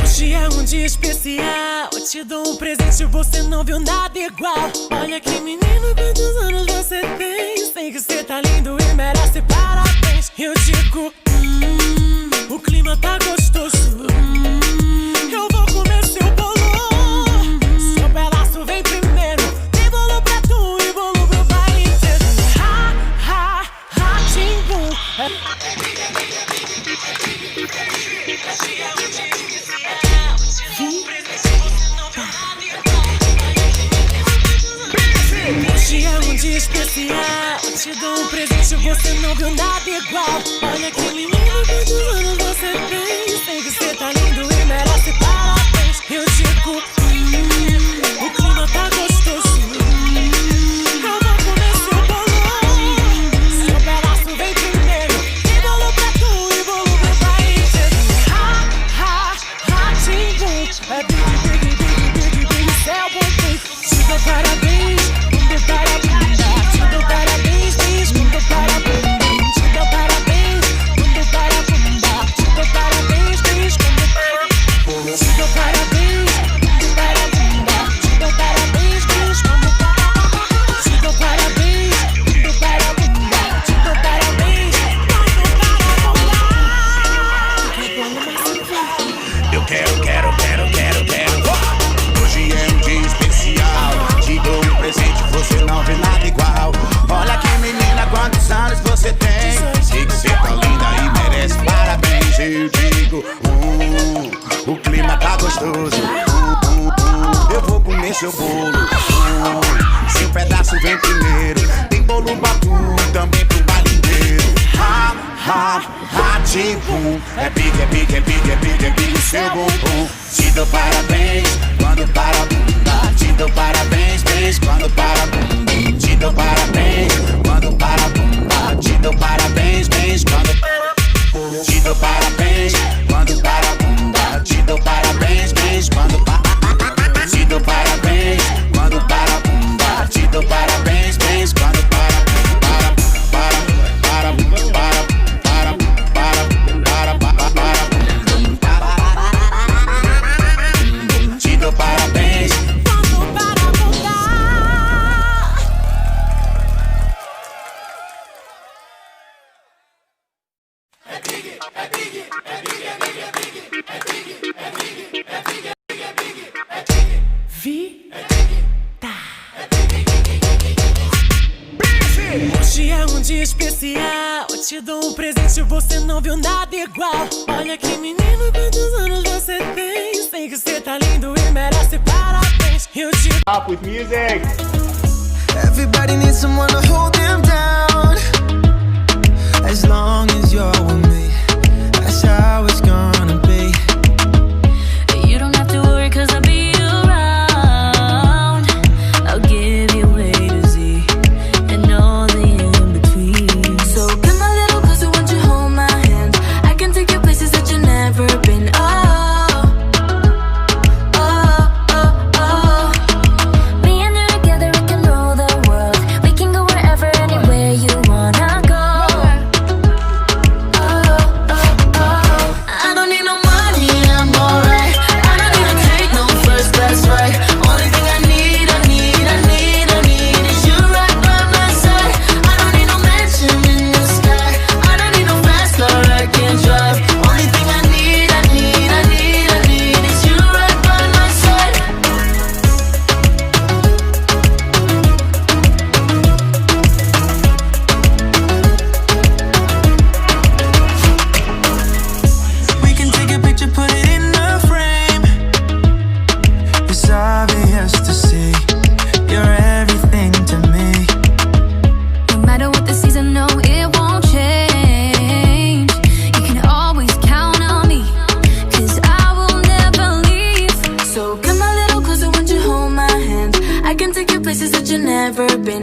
Hoje é um dia especial, eu te dou um presente, você não viu nada igual. Olha que menino, quantos anos você tem? Sei que você tá lindo e merece parabéns. Eu digo, o clima tá gostoso, eu vou comer seu bolo. Seu pedaço vem primeiro, tem bolo pra tu e bolo pro baile inteiro. Ha, ha, ha, timbum. Hoje é um dia especial, eu te dou um presente, você não viu nada igual. Olha que menino, quantos anos você tem? Sei que você tá lindo e merece parabéns. Eu digo, o clima tá gostoso, eu vou comer seu bolo. Seu pedaço vem primeiro, tem bolo pra tu e bolo pro baile inteiro. Ha, ha, ha, timbum. É big, céu bom. Te dou parabéns, parabéns, te dou parabéns, bis, muito parabéns, te dou parabéns, muito parabéns, te dou parabéns, bis, muito parabéns, te dou parabéns, muito parabéns, te dou parabéns, bis, muito parabéns, te dou parabéns, muito parabéns, te dou parabéns, Eu quero. Hoje é um dia especial, te dou um presente, você não vê nada igual. Olha que menina, quantos anos você tem? Sei que você tá linda e merece parabéns. Eu digo, o clima tá gostoso, eu vou comer seu bolo. Seu pedaço vem primeiro, tem bolo batu também pro baile inteiro. Ha, ha, ha, tipo, é big, seu bumbum. Te dou parabéns quando para a bunda, te dou parabéns, beijo quando para a bunda. Te dou parabéns quando para a bunda, te dou parabéns, beijo quando para a bunda. Te dou parabéns quando para a bunda, te dou parabéns, beijo quando para a bunda. Te dou parabéns quando para a bunda, te dou parabéns, beijo quando para a bunda. Te dou parabéns. vamos para a bunda. Hoje é um dia especial, eu te dou um presente, você não viu nada igual. Olha que menino, quantos anos você tem? Sei que você tá lindo e merece parabéns. Eu te Up with music. Everybody needs someone to hold them down. As long as you're with me, that's how it's gonna